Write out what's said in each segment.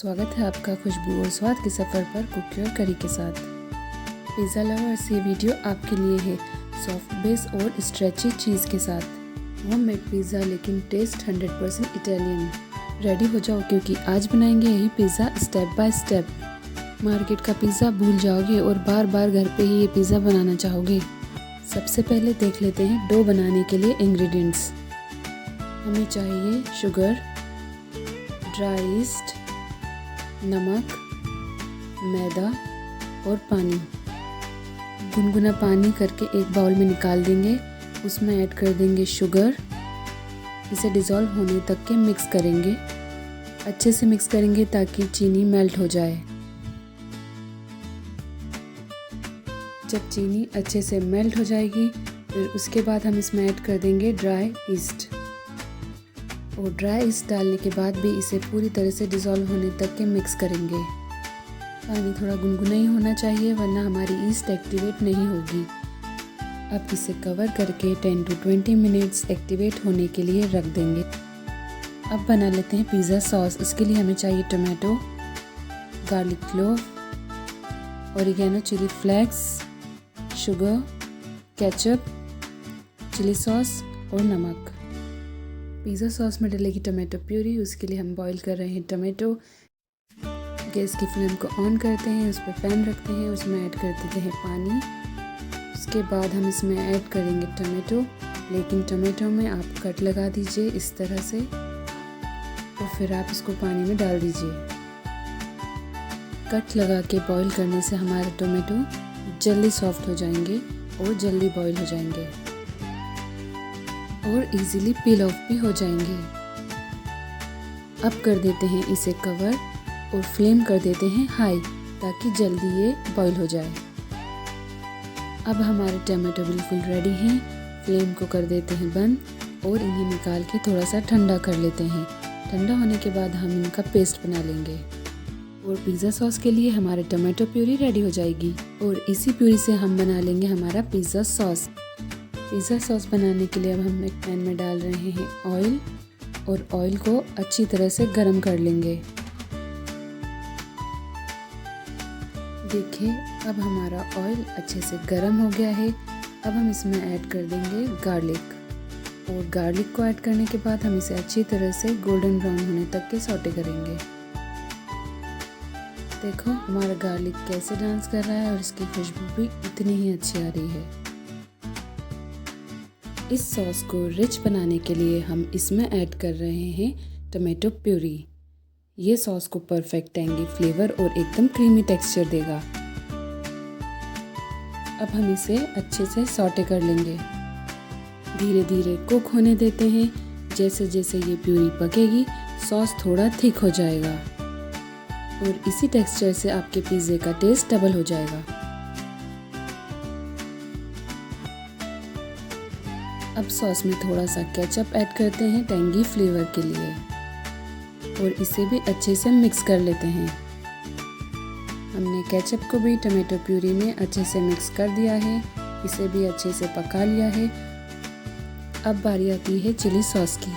स्वागत है आपका खुशबू और स्वाद के सफ़र पर कुकी और करी के साथ। पिज़्ज़ा लवर्स, ये वीडियो आपके लिए है सॉफ्ट बेस और स्ट्रेची चीज़ के साथ। होममेड पिज़्ज़ा लेकिन टेस्ट 100% इटालियन। रेडी हो जाओ क्योंकि आज बनाएंगे यही pizza step by step. Market का पिज़्ज़ा भूल जाओगे और बार बार घर पे ही ये पिज़्ज़ा बनाना चाहोगे। सबसे पहले देख लेते हैं डो बनाने के लिए इंग्रेडिएंट्स। हमें चाहिए शुगर, ड्राई ईस्ट, नमक, मैदा और पानी। गुनगुना पानी करके एक बाउल में निकाल देंगे। उसमें ऐड कर देंगे शुगर। इसे डिज़ोल्व होने तक के मिक्स करेंगे। अच्छे से मिक्स करेंगे ताकि चीनी मेल्ट हो जाए। जब चीनी अच्छे से मेल्ट हो जाएगी फिर उसके बाद हम इसमें ऐड कर देंगे ड्राई ईस्ट। और ड्राई ईस्ट डालने के बाद भी इसे पूरी तरह से डिज़ोल्व होने तक के मिक्स करेंगे। पानी थोड़ा गुनगुना ही होना चाहिए वरना हमारी ईस्ट एक्टिवेट नहीं होगी। अब इसे कवर करके 10 to 20 मिनट्स एक्टिवेट होने के लिए रख देंगे। अब बना लेते हैं पिज़्ज़ा सॉस। इसके लिए हमें चाहिए tomato, garlic clove, oregano chilli flakes, sugar, ketchup, chilli sauce और नमक। पिज़्ज़ा सॉस में डलेगी टमाटो प्यूरी। उसके लिए हम बॉईल कर रहे हैं टमाटो। गैस की फ्लेम को ऑन करते हैं, उस पर पैन रखते हैं, उसमें ऐड कर देते हैं पानी। उसके बाद हम इसमें ऐड करेंगे टमाटो, लेकिन टमाटो में आप कट लगा दीजिए इस तरह से और फिर आप इसको पानी में डाल दीजिए। कट लगा के बॉईल करने से हमारे टमाटो जल्दी सॉफ्ट हो जाएंगे और जल्दी बॉईल हो जाएंगे और इजीली पील ऑफ भी हो जाएंगे। अब कर देते हैं इसे कवर और फ्लेम कर देते हैं हाई ताकि जल्दी ये बॉईल हो जाए। अब हमारे टमाटो बिल्कुल रेडी हैं। फ्लेम को कर देते हैं बंद और इन्हें निकाल के थोड़ा सा ठंडा कर लेते हैं। ठंडा होने के बाद हम इनका पेस्ट बना लेंगे और पिज़्ज़ा सॉस के लिए हमारे टमाटो प्यूरी रेडी हो जाएगी और इसी प्यूरी से हम बना लेंगे हमारा पिज़्ज़ा सॉस। पिज़्ज़ा सॉस बनाने के लिए अब हम एक पैन में डाल रहे हैं ऑयल और ऑयल को अच्छी तरह से गरम कर लेंगे। देखिए अब हमारा ऑयल अच्छे से गरम हो गया है। अब हम इसमें ऐड कर देंगे गार्लिक और गार्लिक को ऐड करने के बाद हम इसे अच्छी तरह से गोल्डन ब्राउन होने तक के सौटे करेंगे। देखो हमारा गार्लिक कैसे डांस कर रहा है और इसकी खुशबू भी इतनी ही अच्छी आ रही है। इस सॉस को रिच बनाने के लिए हम इसमें ऐड कर रहे हैं टमाटो प्यूरी। ये सॉस को परफेक्ट टैंगी फ्लेवर और एकदम क्रीमी टेक्सचर देगा। अब हम इसे अच्छे से सॉटे कर लेंगे। धीरे धीरे कुक होने देते हैं। जैसे जैसे ये प्यूरी पकेगी सॉस थोड़ा थिक हो जाएगा और इसी टेक्सचर से आपके पिज़्ज़े का टेस्ट डबल हो जाएगा। अब सॉस में थोड़ा सा केचप ऐड करते हैं टैंगी फ्लेवर के लिए और इसे भी अच्छे से मिक्स कर लेते हैं। हमने केचप को भी टमाटो प्यूरी में अच्छे से मिक्स कर दिया है। इसे भी अच्छे से पका लिया है। अब बारी आती है चिली सॉस की।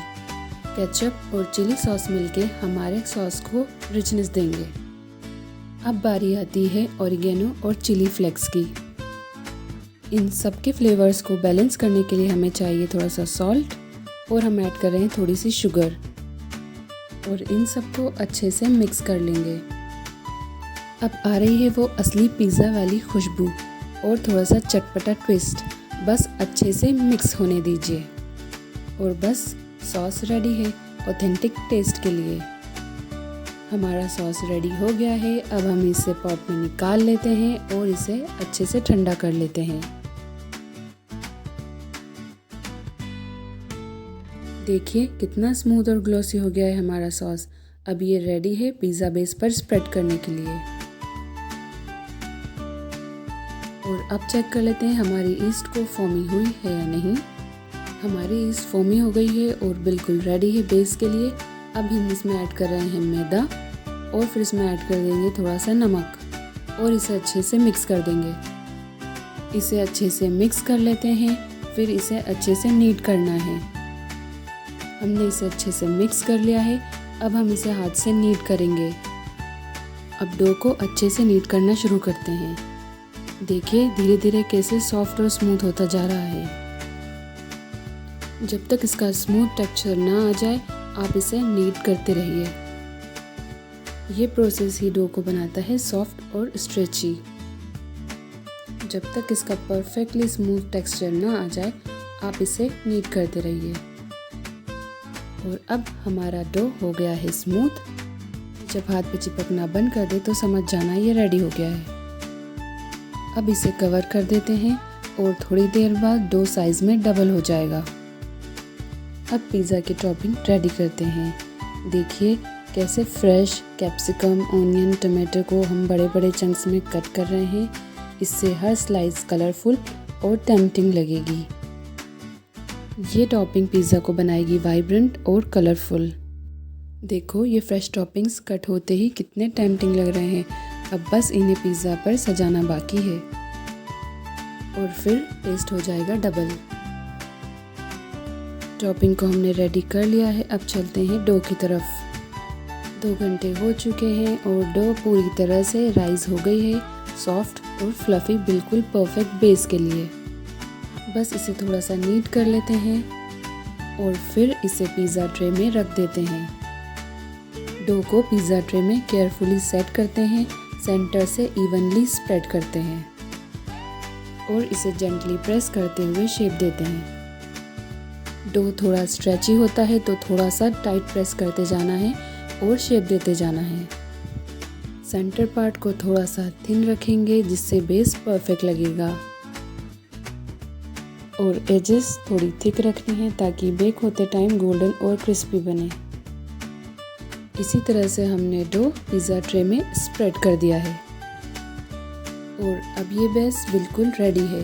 केचप और चिली सॉस मिलके हमारे सॉस को रिचनेस देंगे। अब बारी आती है ओरिगेनो और चिली फ्लेक्स की। इन सब के फ्लेवर्स को बैलेंस करने के लिए हमें चाहिए थोड़ा सा सॉल्ट और हम ऐड कर रहे हैं थोड़ी सी शुगर और इन सबको अच्छे से मिक्स कर लेंगे। अब आ रही है वो असली पिज़्ज़ा वाली खुशबू और थोड़ा सा चटपटा ट्विस्ट। बस अच्छे से मिक्स होने दीजिए और बस सॉस रेडी है ऑथेंटिक टेस्ट के लिए। हमारा सॉस रेडी हो गया है। अब हम इसे पॉट में निकाल लेते हैं और इसे अच्छे से ठंडा कर लेते हैं। देखिए कितना स्मूथ और ग्लॉसी हो गया है हमारा सॉस। अब ये रेडी है पिज़्ज़ा बेस पर स्प्रेड करने के लिए। और अब चेक कर लेते हैं हमारी ईस्ट को फोमी हुई है या नहीं। हमारी ईस्ट फोमी हो गई है और बिल्कुल रेडी है बेस के लिए। अब हम इसमें ऐड कर रहे हैं मैदा और फिर इसमें ऐड कर देंगे थोड़ा सा नमक और इसे अच्छे से मिक्स कर देंगे। इसे अच्छे से मिक्स कर लेते हैं। फिर इसे अच्छे से नीट करना है। हमने इसे अच्छे से मिक्स कर लिया है। अब हम इसे हाथ से नीट करेंगे। अब डो को अच्छे से नीट करना शुरू करते हैं। देखिए धीरे धीरे कैसे सॉफ्ट और स्मूथ होता जा रहा है। जब तक इसका स्मूथ टेक्सचर ना आ जाए आप इसे नीट करते रहिए। ये प्रोसेस ही डो को बनाता है सॉफ्ट और स्ट्रेची। जब तक इसका परफेक्टली स्मूथ टेक्सचर ना आ जाए आप इसे नीट करते रहिए। और अब हमारा डो हो गया है स्मूथ। जब हाथ पे चिपकना बंद कर दे तो समझ जाना ये रेडी हो गया है। अब इसे कवर कर देते हैं और थोड़ी देर बाद डो साइज़ में डबल हो जाएगा। अब पिज़्ज़ा की टॉपिंग रेडी करते हैं। देखिए कैसे फ्रेश कैप्सिकम, ऑनियन, टमाटो को हम बड़े बड़े चंक्स में कट कर रहे हैं। इससे हर स्लाइस कलरफुल और टेम्पटिंग लगेगी। ये टॉपिंग पिज़्ज़ा को बनाएगी वाइब्रेंट और कलरफुल। देखो ये फ्रेश टॉपिंग्स कट होते ही कितने टेम्पटिंग लग रहे हैं। अब बस इन्हें पिज़्ज़ा पर सजाना बाकी है और फिर टेस्ट हो जाएगा डबल। टॉपिंग को हमने रेडी कर लिया है। अब चलते हैं डो की तरफ। 2 घंटे हो चुके हैं और डो पूरी तरह से राइज हो गई है, सॉफ्ट और फ्लफी, बिल्कुल परफेक्ट बेस के लिए। बस इसे थोड़ा सा नीट कर लेते हैं और फिर इसे पिज़्ज़ा ट्रे में रख देते हैं। डो को पिज़्ज़ा ट्रे में केयरफुली सेट करते हैं, सेंटर से इवनली स्प्रेड करते हैं और इसे जेंटली प्रेस करते हुए शेप देते हैं। डो थोड़ा स्ट्रेची होता है तो थोड़ा सा टाइट प्रेस करते जाना है और शेप देते जाना है। सेंटर पार्ट को थोड़ा सा थिन रखेंगे जिससे बेस परफेक्ट लगेगा और एजेस थोड़ी थिक रखनी है ताकि बेक होते टाइम गोल्डन और क्रिस्पी बने। इसी तरह से हमने डो पिज़्ज़ा ट्रे में स्प्रेड कर दिया है और अब ये बेस बिल्कुल रेडी है।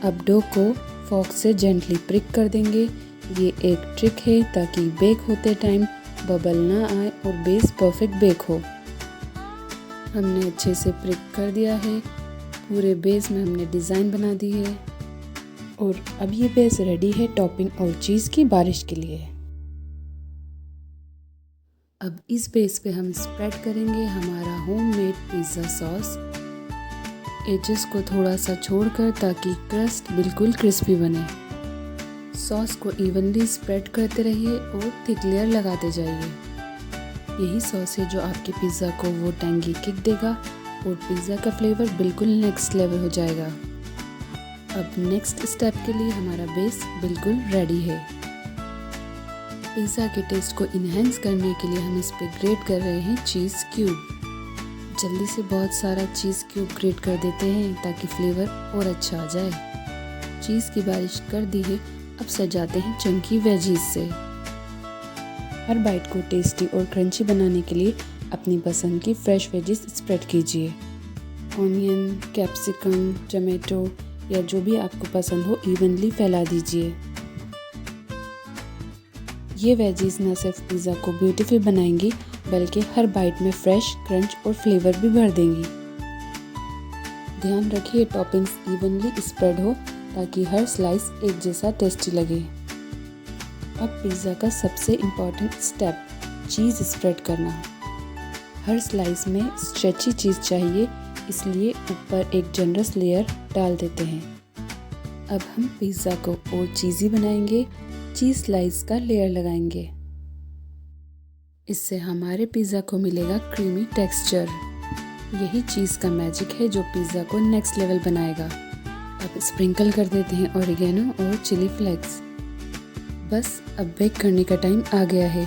अब डो को फॉर्क से जेंटली प्रिक कर देंगे। ये एक ट्रिक है ताकि बेक होते टाइम बबल ना आए और बेस परफेक्ट बेक हो। हमने अच्छे से प्रिक कर दिया है। पूरे बेस में हमने डिज़ाइन बना दी है और अब ये बेस रेडी है टॉपिंग और चीज़ की बारिश के लिए। अब इस बेस पे हम स्प्रेड करेंगे हमारा होममेड पिज़्ज़ा सॉस। एजेस को थोड़ा सा छोड़कर ताकि क्रस्ट बिल्कुल क्रिस्पी बने। सॉस को इवनली स्प्रेड करते रहिए और थिक लेयर लगाते जाइए। यही सॉस है जो आपके पिज़्ज़ा को वो टैंगी किक देगा और पिज़्ज़ा का फ्लेवर बिल्कुल नेक्स्ट लेवल हो जाएगा। अब नेक्स्ट स्टेप के लिए हमारा बेस बिल्कुल रेडी है। पिज़्ज़ा के टेस्ट को इन्हेंस करने के लिए हम इस पे ग्रेट कर रहे हैं चीज़ क्यूब। जल्दी से बहुत सारा चीज़ क्यूब ग्रेट कर देते हैं ताकि फ्लेवर और अच्छा आ जाए। चीज़ की बारिश कर दी है। अब सजाते हैं चंकी वेजीज से। हर बाइट को टेस्टी और क्रंची बनाने के लिए अपनी पसंद की फ्रेश वेजीज स्प्रेड कीजिए। ऑनियन, कैप्सिकम, टमाटो या जो भी आपको पसंद हो इवनली फैला दीजिए। ये वेजीज न सिर्फ पिज़्ज़ा को ब्यूटीफुल बनाएंगी बल्कि हर बाइट में फ्रेश क्रंच और फ्लेवर भी भर देंगी। ध्यान रखिए टॉपिंग्स इवनली स्प्रेड हो ताकि हर स्लाइस एक जैसा टेस्टी लगे। अब पिज़्ज़ा का सबसे इम्पॉर्टेंट स्टेप, चीज़ स्प्रेड करना। हर स्लाइस में स्ट्रेची चीज़ चाहिए, इसलिए ऊपर एक जनरस लेयर डाल देते हैं। अब हम पिज़्ज़ा को और चीज़ी बनाएंगे। चीज़ स्लाइस का लेयर लगाएंगे। इससे हमारे पिज़्ज़ा को मिलेगा क्रीमी टेक्सचर। यही चीज़ का मैजिक है जो पिज़्ज़ा को नेक्स्ट लेवल बनाएगा। अब स्प्रिंकल कर देते हैं ऑरिगेनो और चिली फ्लेक्स। बस अब बेक करने का टाइम आ गया है।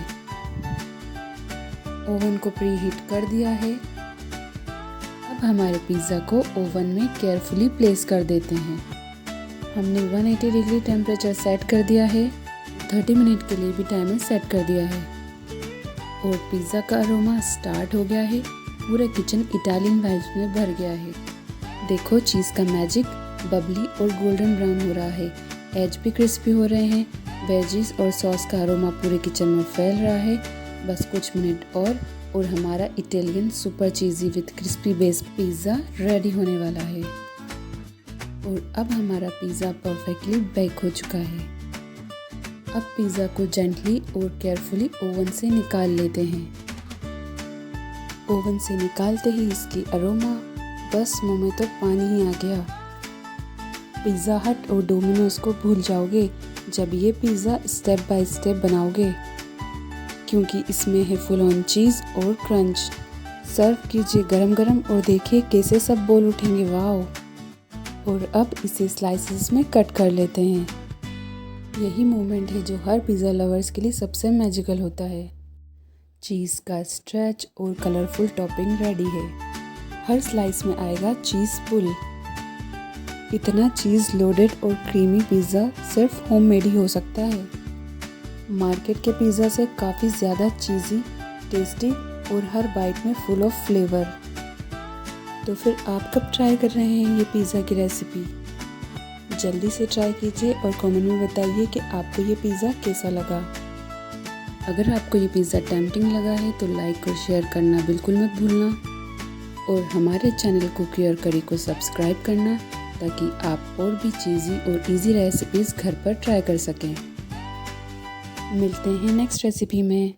ओवन को प्री हीट कर दिया है। अब हमारे पिज़्ज़ा को ओवन में केयरफुली प्लेस कर देते हैं। हमने 180 डिग्री टेम्परेचर सेट कर दिया है। 30 मिनट के लिए भी टाइमर सेट कर दिया है और पिज़्ज़ा का अरोमा स्टार्ट हो गया है। पूरा किचन इटालियन वाइब्स में भर गया है। देखो चीज़ का मैजिक, बबली और गोल्डन ब्राउन हो रहा है। एज भी क्रिस्पी हो रहे हैं। वेजीज और सॉस का अरोमा पूरे किचन में फैल रहा है। बस कुछ मिनट और हमारा Italian super cheesy with crispy base pizza ready होने वाला है। और अब हमारा पिज़्ज़ा परफेक्टली बेक हो चुका है। अब पिज़्ज़ा को जेंटली और केयरफुली ओवन से निकाल लेते हैं। ओवन से निकालते ही इसकी अरोमा, बस मुंह में तो पानी ही आ गया। पिज़्ज़ा हट और डोमिनोज को भूल जाओगे जब ये पिज़्ज़ा स्टेप बाय स्टेप बनाओगे, क्योंकि इसमें है फुल ऑन चीज़ और क्रंच। सर्व कीजिए गरम गरम और देखिए कैसे सब बोल उठेंगे, वाओ। और अब इसे स्लाइसेस में कट कर लेते हैं। यही मोमेंट है जो हर पिज़्ज़ा लवर्स के लिए सबसे मैजिकल होता है। चीज़ का स्ट्रेच और कलरफुल टॉपिंग रेडी है। हर स्लाइस में आएगा चीज़ पुल। इतना चीज़ लोडेड और क्रीमी पिज़्ज़ा सिर्फ होममेड ही हो सकता है। मार्केट के पिज़्ज़ा से काफ़ी ज़्यादा चीज़ी, टेस्टी और हर बाइट में फुल ऑफ फ्लेवर। तो फिर आप कब ट्राई कर रहे हैं ये पिज़्ज़ा की रेसिपी? जल्दी से ट्राई कीजिए और कमेंट में बताइए कि आपको ये पिज़्ज़ा कैसा लगा। अगर आपको ये पिज़्ज़ा टेम्पटिंग लगा है तो लाइक और शेयर करना बिल्कुल मत भूलना, और हमारे चैनल कुकी और करी को सब्सक्राइब करना, ताकि आप और भी चीज़ी और इजी रेसिपीज़ घर पर ट्राई कर सकें। मिलते हैं नेक्स्ट रेसिपी में।